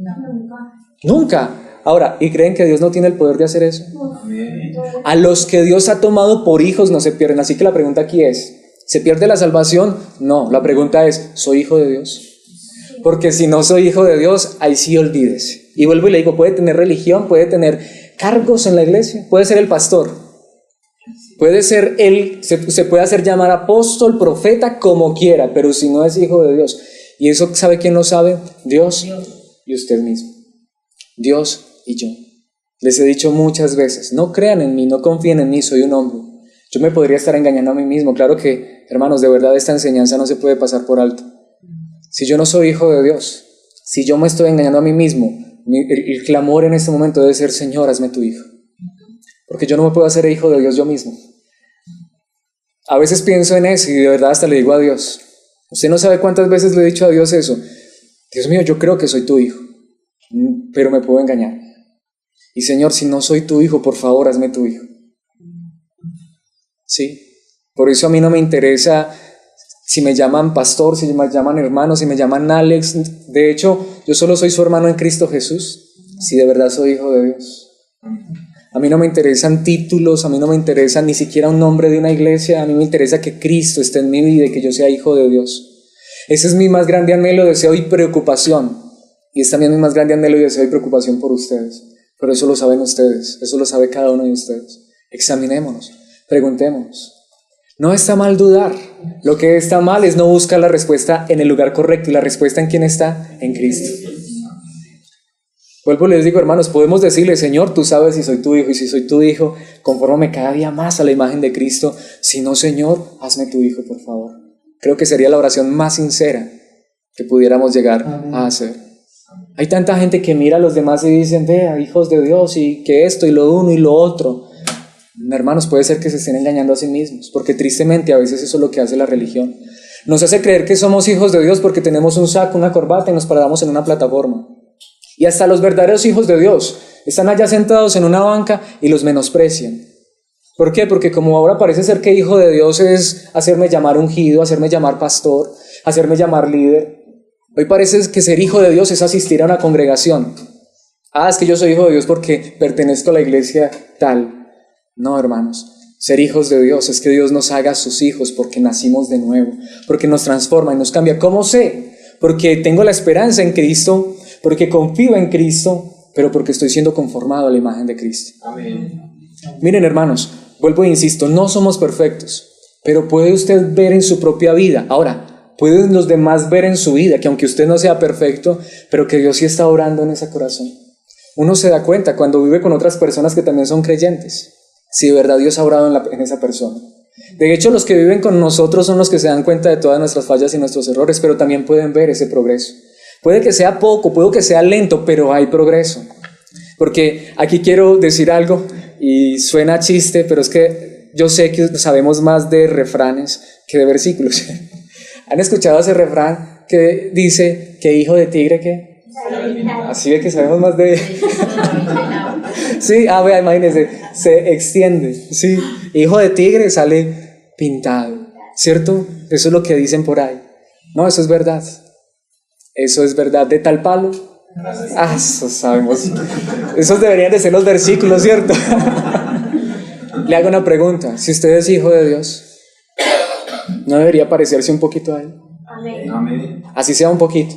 Nunca. Ahora, ¿y creen que Dios no tiene el poder de hacer eso? A los que Dios ha tomado por hijos no se pierden. Así que la pregunta aquí es, ¿se pierde la salvación? No, la pregunta es, ¿soy hijo de Dios? Porque si no soy hijo de Dios, ahí sí olvídese. Y vuelvo y le digo, puede tener religión, puede tener cargos en la iglesia, puede ser el pastor, puede ser se puede hacer llamar apóstol, profeta, como quiera, pero si no es hijo de Dios. Y eso, ¿sabe quién lo sabe? Dios y usted mismo. Dios y yo. Les he dicho muchas veces, no crean en mí, no confíen en mí, soy un hombre. Yo me podría estar engañando a mí mismo. Claro que, hermanos, de verdad esta enseñanza no se puede pasar por alto. Si yo no soy hijo de Dios, si yo me estoy engañando a mí mismo, el clamor en este momento debe ser, Señor, hazme tu hijo. Porque yo no me puedo hacer hijo de Dios yo mismo. A veces pienso en eso y de verdad hasta le digo a Dios. Usted no sabe cuántas veces le he dicho a Dios eso. Dios mío, yo creo que soy tu hijo, pero me puedo engañar. Y Señor, si no soy tu hijo, por favor, hazme tu hijo. Sí, por eso a mí no me interesa si me llaman pastor, si me llaman hermano, si me llaman Alex. De hecho, yo solo soy su hermano en Cristo Jesús, si de verdad soy hijo de Dios. A mí no me interesan títulos, a mí no me interesa ni siquiera un nombre de una iglesia. A mí me interesa que Cristo esté en mi vida y que yo sea hijo de Dios. Ese es mi más grande anhelo, deseo y preocupación. Y es también mi más grande anhelo y deseo y preocupación por ustedes. Pero eso lo saben ustedes, eso lo sabe cada uno de ustedes. Examinémonos, preguntémonos. No está mal dudar. Lo que está mal es no buscar la respuesta en el lugar correcto. Y la respuesta ¿en quién está? En Cristo. Vuelvo y les digo, hermanos, podemos decirle, Señor, tú sabes si soy tu hijo. Y si soy tu hijo, confórmame cada día más a la imagen de Cristo. Si no, Señor, hazme tu hijo, por favor. Creo que sería la oración más sincera que pudiéramos llegar a hacer. Hay tanta gente que mira a los demás y dicen, vea, hijos de Dios, y que esto, y lo uno, y lo otro. Hermanos, puede ser que se estén engañando a sí mismos, porque tristemente a veces eso es lo que hace la religión. Nos hace creer que somos hijos de Dios porque tenemos un saco, una corbata y nos paramos en una plataforma. Y hasta los verdaderos hijos de Dios están allá sentados en una banca y los menosprecian. ¿Por qué? Porque como ahora parece ser que hijo de Dios es hacerme llamar ungido, hacerme llamar pastor, hacerme llamar líder. Hoy parece que ser hijo de Dios es asistir a una congregación. Es que yo soy hijo de Dios porque pertenezco a la iglesia tal. No, hermanos, ser hijos de Dios es que Dios nos haga sus hijos porque nacimos de nuevo, porque nos transforma y nos cambia. ¿Cómo sé? Porque tengo la esperanza en Cristo, porque confío en Cristo, pero porque estoy siendo conformado a la imagen de Cristo. Amén. Miren, hermanos, vuelvo e insisto, no somos perfectos, pero puede usted ver en su propia vida. Ahora, pueden los demás ver en su vida que aunque usted no sea perfecto, pero que Dios sí está orando en ese corazón. Uno se da cuenta cuando vive con otras personas que también son creyentes, si de verdad Dios ha orado en esa persona. De hecho, los que viven con nosotros son los que se dan cuenta de todas nuestras fallas y nuestros errores, pero también pueden ver ese progreso. Puede que sea poco, puede que sea lento, pero hay progreso. Porque aquí quiero decir algo y suena chiste, pero es que yo sé que sabemos más de refranes que de versículos. ¿Han escuchado ese refrán que dice que hijo de tigre qué? Así de que sabemos más de... Sí, vea, imagínense, se extiende. Sí, hijo de tigre sale pintado, ¿cierto? Eso es lo que dicen por ahí. No, eso es verdad. Eso es verdad. De tal palo. Eso sabemos. Esos deberían de ser los versículos, ¿cierto? Le hago una pregunta. Si usted es hijo de Dios, ¿no debería parecerse un poquito a Él? Amén. Así sea un poquito.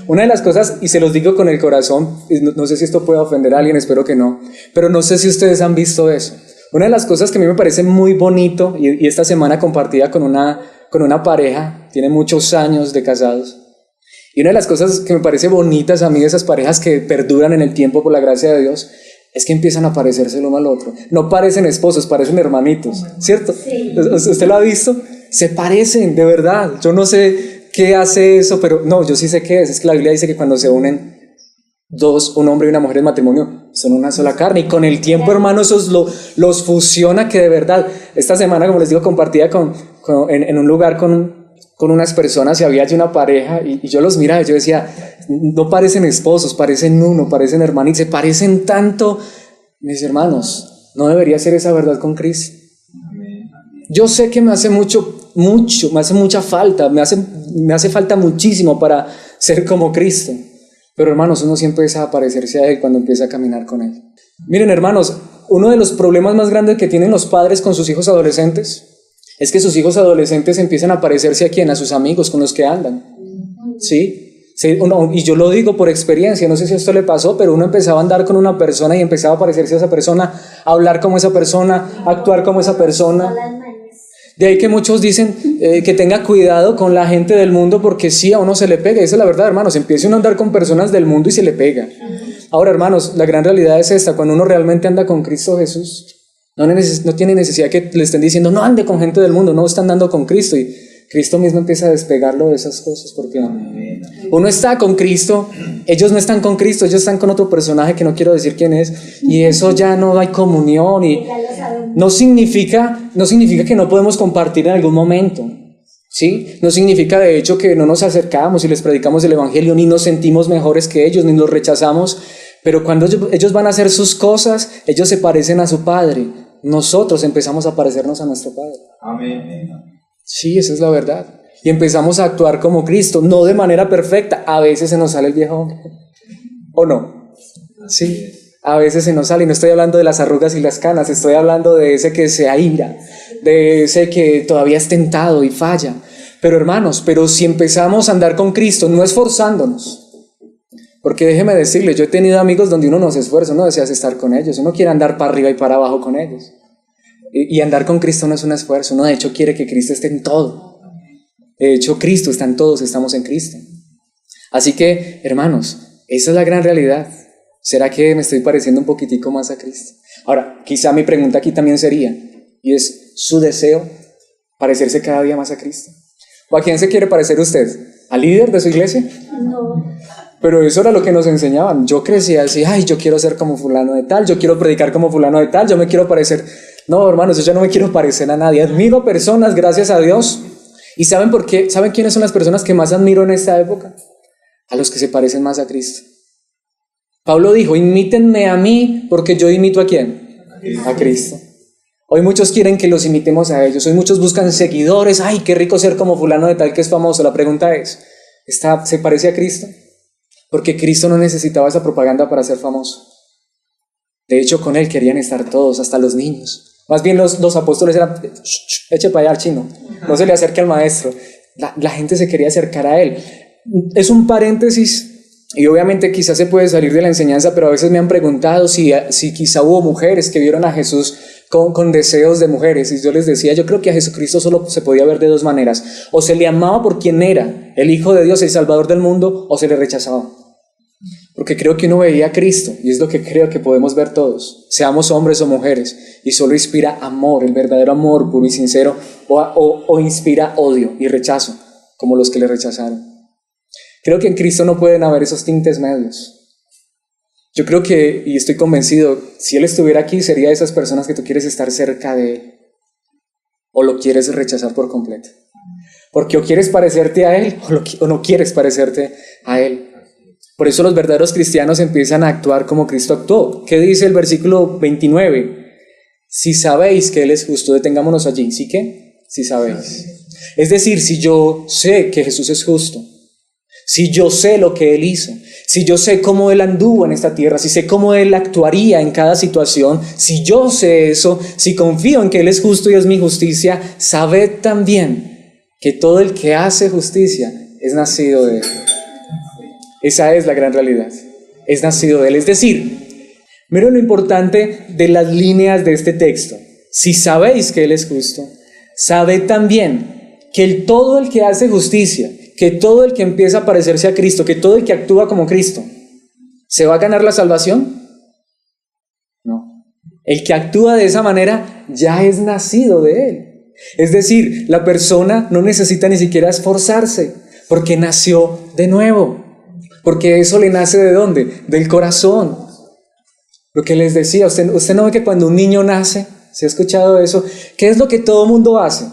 Una de las cosas, y se los digo con el corazón, no sé si esto puede ofender a alguien, espero que no, pero no sé si ustedes han visto eso. Una de las cosas que a mí me parece muy bonito, y esta semana compartía con una pareja, tiene muchos años de casados, y una de las cosas que me parece bonitas a mí de esas parejas que perduran en el tiempo por la gracia de Dios, es que empiezan a parecerse el uno al otro. No parecen esposos, parecen hermanitos, ¿cierto? Sí. ¿Usted lo ha visto? Se parecen, de verdad. Yo no sé qué hace eso, pero no, yo sí sé qué es. Es que la Biblia dice que cuando se unen dos, un hombre y una mujer en matrimonio, son una sola carne. Y con el tiempo, hermano, eso los fusiona, que de verdad. Esta semana, como les digo, compartía en un lugar con unas personas y había allí una pareja y yo los miraba y yo decía, no parecen esposos, parecen uno, parecen hermanos y se parecen tanto. Mis hermanos, ¿no debería ser esa verdad con Cristo? Yo sé que me hace me hace mucha falta, me hace falta muchísimo para ser como Cristo. Pero hermanos, uno siempre empieza a parecerse a Él cuando empieza a caminar con Él. Miren hermanos, uno de los problemas más grandes que tienen los padres con sus hijos adolescentes es que sus hijos adolescentes empiezan a parecerse a quién, a sus amigos con los que andan. ¿Sí? Sí, y yo lo digo por experiencia, no sé si a esto le pasó, pero uno empezaba a andar con una persona y empezaba a parecerse a esa persona, a hablar como esa persona, a actuar como esa persona. De ahí que muchos dicen que tenga cuidado con la gente del mundo porque sí, a uno se le pega. Esa es la verdad, hermanos, empieza uno a andar con personas del mundo y se le pega. Ahora, hermanos, la gran realidad es esta: cuando uno realmente anda con Cristo Jesús, no tiene necesidad que le estén diciendo no ande con gente del mundo, no, está andando con Cristo, y Cristo mismo empieza a despegarlo de esas cosas, porque uno está con Cristo, ellos no están con Cristo, ellos están con otro personaje que no quiero decir quién es, y eso ya no hay comunión, y no significa que no podemos compartir en algún momento, ¿sí? No significa de hecho que no nos acercamos y les predicamos el evangelio, ni nos sentimos mejores que ellos, ni los rechazamos, pero cuando ellos van a hacer sus cosas, ellos se parecen a su Padre, nosotros empezamos a parecernos a nuestro Padre. Amén. Sí, esa es la verdad. Y empezamos a actuar como Cristo, no de manera perfecta. A veces se nos sale el viejo hombre. ¿O no? Sí, a veces se nos sale. Y no estoy hablando de las arrugas y las canas, estoy hablando de ese que se aira, de ese que todavía es tentado y falla. Pero hermanos, si empezamos a andar con Cristo, no esforzándonos. Porque déjeme decirle, yo he tenido amigos donde uno no se esfuerza, uno desea estar con ellos, uno quiere andar para arriba y para abajo con ellos. Y andar con Cristo no es un esfuerzo, uno de hecho quiere que Cristo esté en todo. De hecho, Cristo está en todos, estamos en Cristo. Así que, hermanos, esa es la gran realidad. ¿Será que me estoy pareciendo un poquitico más a Cristo? Ahora, quizá mi pregunta aquí también sería, y es, ¿su deseo parecerse cada día más a Cristo? ¿O a quién se quiere parecer usted? ¿Al líder de su iglesia? No. Pero eso era lo que nos enseñaban. Yo crecía así, ay, yo quiero ser como fulano de tal, yo quiero predicar como fulano de tal, yo me quiero parecer... No, hermanos, yo no me quiero parecer a nadie. Admiro personas, gracias a Dios. ¿Y saben por qué? ¿Saben quiénes son las personas que más admiro en esta época? A los que se parecen más a Cristo. Pablo dijo, imítenme a mí, porque yo imito ¿a quién? A Cristo. Hoy muchos quieren que los imitemos a ellos. Hoy muchos buscan seguidores. Ay, qué rico ser como fulano de tal que es famoso. La pregunta es, ¿se parece a Cristo? Porque Cristo no necesitaba esa propaganda para ser famoso. De hecho, con Él querían estar todos, hasta los niños. Más bien los apóstoles eran, eche para allá al chino, no se le acerque al maestro. La gente se quería acercar a Él. Es un paréntesis, y obviamente quizás se puede salir de la enseñanza, pero a veces me han preguntado si quizá hubo mujeres que vieron a Jesús con deseos de mujeres, y yo les decía, yo creo que a Jesucristo solo se podía ver de dos maneras: o se le amaba por quien era, el Hijo de Dios, el Salvador del mundo, o se le rechazaba. Porque creo que uno veía a Cristo, y es lo que creo que podemos ver todos, seamos hombres o mujeres, y solo inspira amor, el verdadero amor puro y sincero, o inspira odio y rechazo, como los que le rechazaron. Creo que en Cristo no pueden haber esos tintes medios. Yo creo que, y estoy convencido, si Él estuviera aquí, sería de esas personas que tú quieres estar cerca de Él, o lo quieres rechazar por completo. Porque o quieres parecerte a Él, o no quieres parecerte a Él. Por eso los verdaderos cristianos empiezan a actuar como Cristo actuó. ¿Qué dice el versículo 29? Si sabéis que Él es justo, detengámonos allí. ¿Sí qué? Si sabéis. Es decir, si yo sé que Jesús es justo, si yo sé lo que Él hizo, si yo sé cómo Él anduvo en esta tierra, si sé cómo Él actuaría en cada situación, si yo sé eso, si confío en que Él es justo y es mi justicia, sabed también que todo el que hace justicia es nacido de Él. Esa es la gran realidad. Es nacido de Él. Es decir, miren lo importante de las líneas de este texto. Si sabéis que Él es justo, sabed también que todo el que hace justicia, que todo el que empieza a parecerse a Cristo, que todo el que actúa como Cristo, ¿se va a ganar la salvación? No. El que actúa de esa manera ya es nacido de Él. Es decir, la persona no necesita ni siquiera esforzarse, porque nació de nuevo. Porque eso le nace ¿de dónde? Del corazón. Lo que les decía, usted no ve que cuando un niño nace, ¿se ha escuchado eso? ¿Qué es lo que todo mundo hace?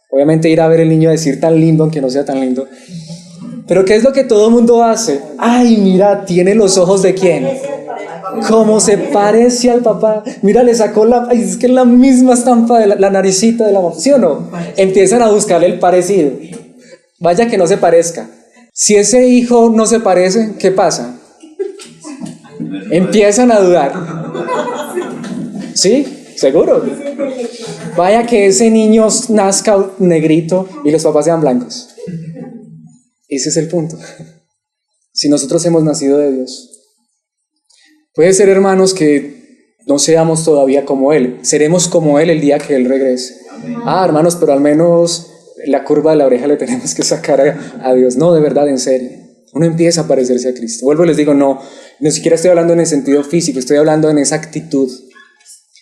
Obviamente ir a ver al niño a decir tan lindo, aunque no sea tan lindo. Pero ¿qué es lo que todo mundo hace? Ay, mira, tiene los ojos ¿de quién? cómo se parece al papá. Mira, le sacó ay, es que es la misma estampa de la naricita de la mamá, ¿sí o no? Empiezan a buscarle el parecido. Vaya que no se parezca. Si ese hijo no se parece, ¿qué pasa? Empiezan a dudar. ¿Sí? ¿Seguro? Vaya que ese niño nazca negrito y los papás sean blancos. Ese es el punto. Si nosotros hemos nacido de Dios, puede ser, hermanos, que no seamos todavía como Él. Seremos como Él el día que Él regrese. Hermanos, pero al menos la curva de la oreja le tenemos que sacar a Dios. No, de verdad, en serio. Uno empieza a parecerse a Cristo. Vuelvo y les digo, no siquiera estoy hablando en el sentido físico, estoy hablando en esa actitud.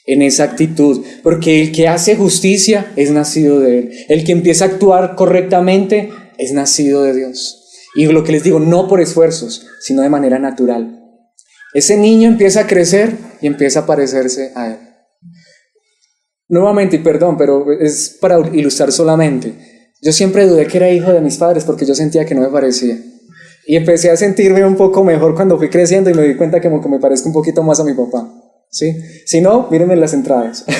En esa actitud, porque el que hace justicia es nacido de Él. El que empieza a actuar correctamente es nacido de Dios. Y lo que les digo, no por esfuerzos, sino de manera natural. Ese niño empieza a crecer y empieza a parecerse a Él. Nuevamente, y perdón, pero es para ilustrar solamente. Yo siempre dudé que era hijo de mis padres porque yo sentía que no me parecía. Y empecé a sentirme un poco mejor cuando fui creciendo y me di cuenta que me parezco un poquito más a mi papá. ¿Sí? Si no, mírenme en las entradas. Es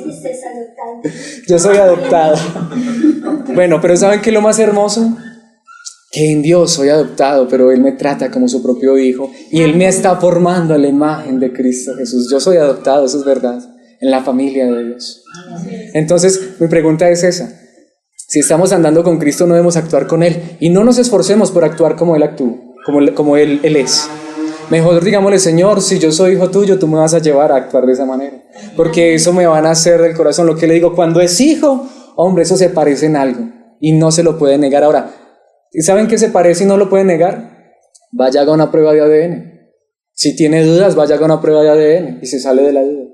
que usted es adoptado. Yo soy adoptado. Bueno, pero ¿saben qué es lo más hermoso? Que en Dios soy adoptado, pero Él me trata como su propio hijo y Él me está formando a la imagen de Cristo Jesús. Yo soy adoptado, eso es verdad, en la familia de Dios. Entonces, mi pregunta es esa. Si estamos andando con Cristo, no debemos actuar con Él y no nos esforcemos por actuar como Él actúa, como Él es. Mejor digámosle, Señor, si yo soy hijo tuyo, tú me vas a llevar a actuar de esa manera, porque eso me va a nacer del corazón. Lo que le digo, cuando es hijo, hombre, eso se parece en algo y no se lo puede negar. Ahora, ¿y saben qué se parece y no lo puede negar? Vaya, haga una prueba de ADN. Si tiene dudas, vaya, haga una prueba de ADN y se sale de la duda.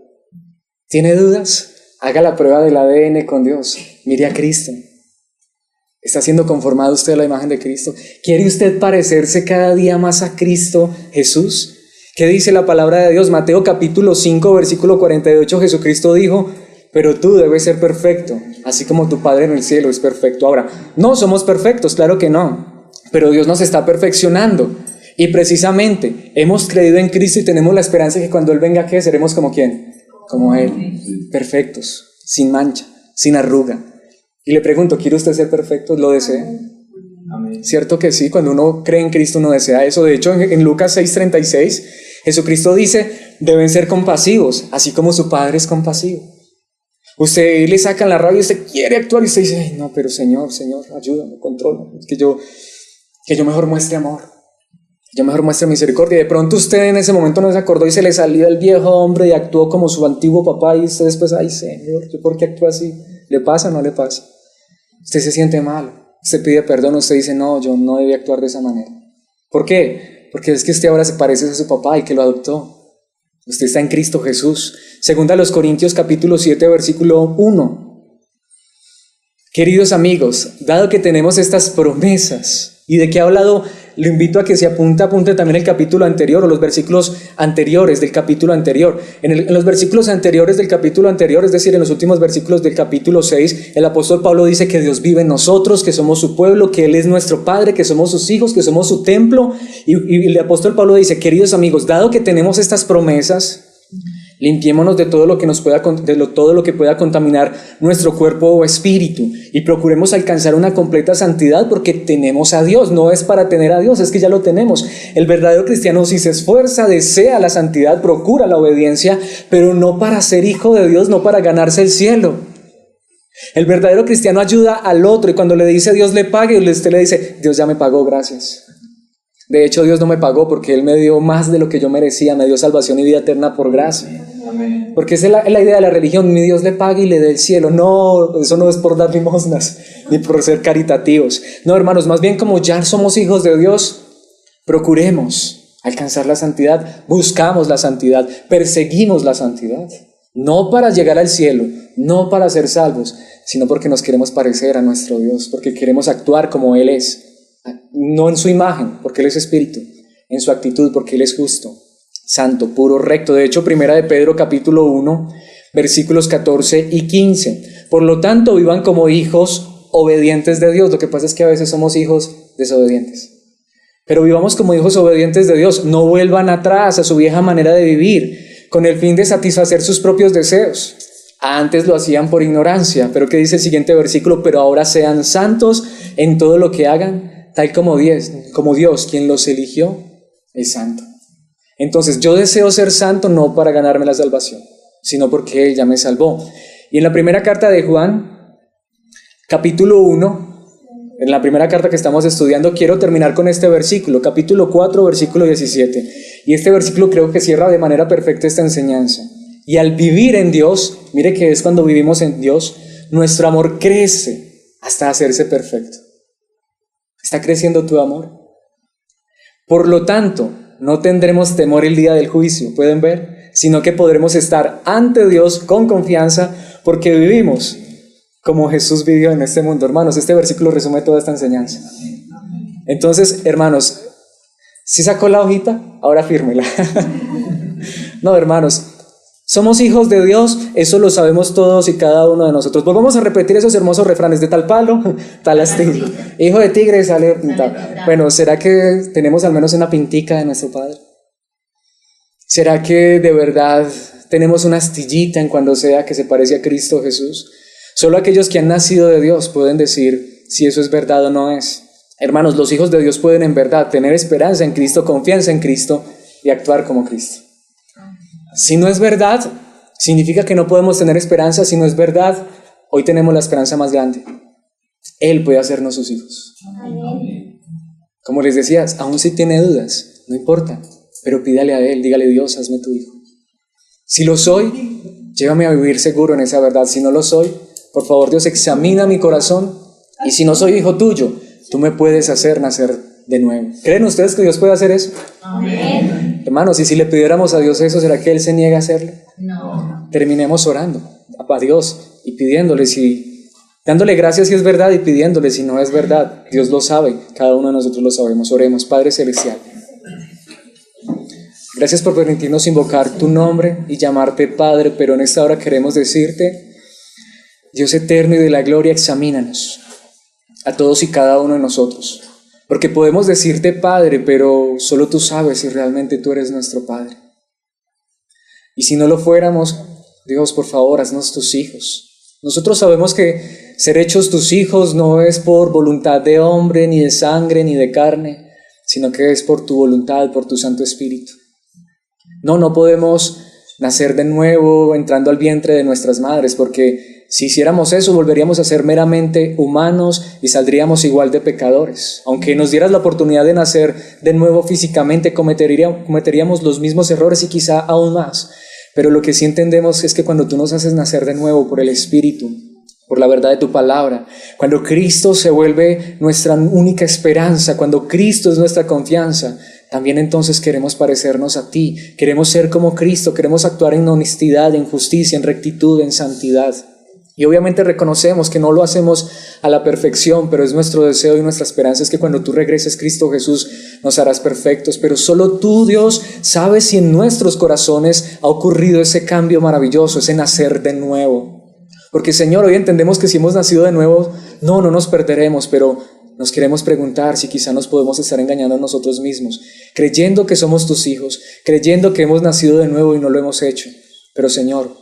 ¿Tiene dudas? Haga la prueba del ADN con Dios. Mire a Cristo. ¿Está siendo conformado usted a la imagen de Cristo? ¿Quiere usted parecerse cada día más a Cristo Jesús? ¿Qué dice la palabra de Dios? Mateo capítulo 5, versículo 48, Jesucristo dijo, pero tú debes ser perfecto, así como tu Padre en el cielo es perfecto. Ahora, no somos perfectos, claro que no, pero Dios nos está perfeccionando. Y precisamente hemos creído en Cristo y tenemos la esperanza de que cuando Él venga, ¿qué? Seremos como ¿quién? Como Él, perfectos, sin mancha, sin arruga. Y le pregunto, ¿quiere usted ser perfecto? ¿Lo desea? Amén. ¿Cierto que sí? Cuando uno cree en Cristo, uno desea eso. De hecho, en Lucas 6:36, Jesucristo dice, deben ser compasivos, así como su Padre es compasivo. Usted le sacan la rabia y usted quiere actuar y usted dice, ay, no, pero Señor, ayúdame, contrólame. Es que yo mejor muestre amor. Yo mejor muestre misericordia. Y de pronto usted en ese momento no se acordó y se le salió el viejo hombre y actuó como su antiguo papá y usted después, ay, Señor, ¿yo por qué actúo así? ¿Le pasa o no le pasa? Usted se siente mal, usted pide perdón, usted dice, no, yo no debí actuar de esa manera. ¿Por qué? Porque es que usted ahora se parece a su papá y que lo adoptó. Usted está en Cristo Jesús. Segunda a los Corintios capítulo 7, versículo 1. Queridos amigos, dado que tenemos estas promesas, ¿y de qué ha hablado? Lo invito a que se apunte también el capítulo anterior o los versículos anteriores del capítulo anterior. En los versículos anteriores del capítulo anterior, es decir, en los últimos versículos del capítulo 6, el apóstol Pablo dice que Dios vive en nosotros, que somos su pueblo, que Él es nuestro Padre, que somos sus hijos, que somos su templo. Y el apóstol Pablo dice, queridos amigos, dado que tenemos estas promesas, limpiémonos de todo lo que todo lo que pueda contaminar nuestro cuerpo o espíritu y procuremos alcanzar una completa santidad porque tenemos a Dios. No es para tener a Dios, es que ya lo tenemos. El verdadero cristiano, si se esfuerza, desea la santidad, procura la obediencia, pero no para ser hijo de Dios, no para ganarse el cielo. El verdadero cristiano ayuda al otro y cuando le dice Dios le pague, usted le dice, Dios ya me pagó, gracias. De hecho, Dios no me pagó porque Él me dio más de lo que yo merecía, me dio salvación y vida eterna por gracia. Amén. Porque esa es la idea de la religión, ni Dios le pague y le dé el cielo. No, eso no es por dar limosnas, ni por ser caritativos. No, hermanos, más bien como ya somos hijos de Dios, procuremos alcanzar la santidad, buscamos la santidad, perseguimos la santidad. No para llegar al cielo, no para ser salvos, sino porque nos queremos parecer a nuestro Dios, porque queremos actuar como Él es. No en su imagen, porque Él es espíritu, en su actitud, porque Él es justo, santo, puro, recto. De hecho, primera de Pedro capítulo 1, versículos 14 y 15. Por lo tanto, vivan como hijos obedientes de Dios. Lo que pasa es que a veces somos hijos desobedientes. Pero vivamos como hijos obedientes de Dios. No vuelvan atrás a su vieja manera de vivir, con el fin de satisfacer sus propios deseos. Antes lo hacían por ignorancia. Pero ¿qué dice el siguiente versículo? Pero ahora sean santos en todo lo que hagan, tal como Dios, quien los eligió, es santo. Entonces yo deseo ser santo no para ganarme la salvación, sino porque Él ya me salvó. Y en la primera carta de Juan, capítulo 1, en la primera carta que estamos estudiando, quiero terminar con este versículo, capítulo 4, versículo 17. Y este versículo creo que cierra de manera perfecta esta enseñanza. Y al vivir en Dios, mire que es cuando vivimos en Dios, nuestro amor crece hasta hacerse perfecto. ¿Está creciendo tu amor? Por lo tanto, no tendremos temor el día del juicio, ¿pueden ver? Sino que podremos estar ante Dios con confianza porque vivimos como Jesús vivió en este mundo. Hermanos, este versículo resume toda esta enseñanza. Entonces, hermanos, ¿sí sacó la hojita? Ahora fírmela. No, hermanos, somos hijos de Dios, eso lo sabemos todos y cada uno de nosotros. Volvamos a repetir esos hermosos refranes: de tal palo, tal astilla. Hijo de tigre sale pintado. Bueno, ¿será que tenemos al menos una pintica de nuestro Padre? ¿Será que de verdad tenemos una astillita en cuando sea que se parece a Cristo Jesús? Solo aquellos que han nacido de Dios pueden decir si eso es verdad o no es. Hermanos, los hijos de Dios pueden en verdad tener esperanza en Cristo, confianza en Cristo y actuar como Cristo. Si no es verdad, significa que no podemos tener esperanza. Si no es verdad, hoy tenemos la esperanza más grande. Él puede hacernos sus hijos. Amén. Como les decía, aún si tiene dudas, no importa, pero pídale a Él, dígale: Dios, hazme tu hijo. Si lo soy, llévame a vivir seguro en esa verdad. Si no lo soy, por favor, Dios, examina mi corazón, y si no soy hijo tuyo, tú me puedes hacer nacer de nuevo. ¿Creen ustedes que Dios puede hacer eso? Amén. Hermanos, y si le pidiéramos a Dios eso, ¿será que Él se niega a hacerlo? No. Terminemos orando a Dios y pidiéndole, si dándole gracias si es verdad y pidiéndole si no es verdad. Dios lo sabe, cada uno de nosotros lo sabemos. Oremos. Padre Celestial, gracias por permitirnos invocar tu nombre y llamarte Padre, pero en esta hora queremos decirte: Dios eterno y de la gloria, examínanos a todos y cada uno de nosotros, porque podemos decirte Padre, pero solo tú sabes si realmente tú eres nuestro Padre. Y si no lo fuéramos, Dios, por favor, haznos tus hijos. Nosotros sabemos que ser hechos tus hijos no es por voluntad de hombre, ni de sangre, ni de carne, sino que es por tu voluntad, por tu Santo Espíritu. No podemos nacer de nuevo entrando al vientre de nuestras madres, porque si hiciéramos eso, volveríamos a ser meramente humanos y saldríamos igual de pecadores. Aunque nos dieras la oportunidad de nacer de nuevo físicamente, cometeríamos los mismos errores y quizá aún más. Pero lo que sí entendemos es que cuando tú nos haces nacer de nuevo por el Espíritu, por la verdad de tu palabra, cuando Cristo se vuelve nuestra única esperanza, cuando Cristo es nuestra confianza, también entonces queremos parecernos a ti, queremos ser como Cristo, queremos actuar en honestidad, en justicia, en rectitud, en santidad. Y obviamente reconocemos que no lo hacemos a la perfección, pero es nuestro deseo y nuestra esperanza es que cuando tú regreses, Cristo Jesús, nos harás perfectos. Pero solo tú, Dios, sabes si en nuestros corazones ha ocurrido ese cambio maravilloso, ese nacer de nuevo. Porque, Señor, hoy entendemos que si hemos nacido de nuevo, no nos perderemos, pero nos queremos preguntar si quizá nos podemos estar engañando a nosotros mismos, creyendo que somos tus hijos, creyendo que hemos nacido de nuevo y no lo hemos hecho. Pero, Señor,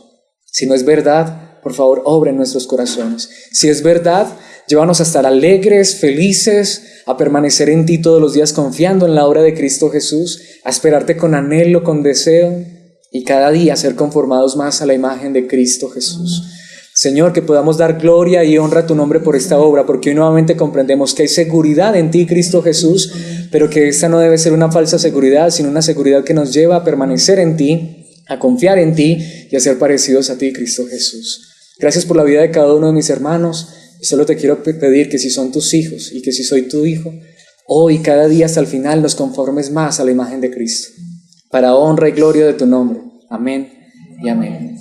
si no es verdad, por favor, obra en nuestros corazones. Si es verdad, llévanos a estar alegres, felices, a permanecer en ti todos los días confiando en la obra de Cristo Jesús, a esperarte con anhelo, con deseo y cada día ser conformados más a la imagen de Cristo Jesús. Señor, que podamos dar gloria y honra a tu nombre por esta obra, porque hoy nuevamente comprendemos que hay seguridad en ti, Cristo Jesús, pero que esta no debe ser una falsa seguridad, sino una seguridad que nos lleva a permanecer en ti, a confiar en ti y a ser parecidos a ti, Cristo Jesús. Gracias por la vida de cada uno de mis hermanos, y solo te quiero pedir que si son tus hijos y que si soy tu hijo, hoy cada día hasta el final nos conformes más a la imagen de Cristo, para honra y gloria de tu nombre. Amén y amén.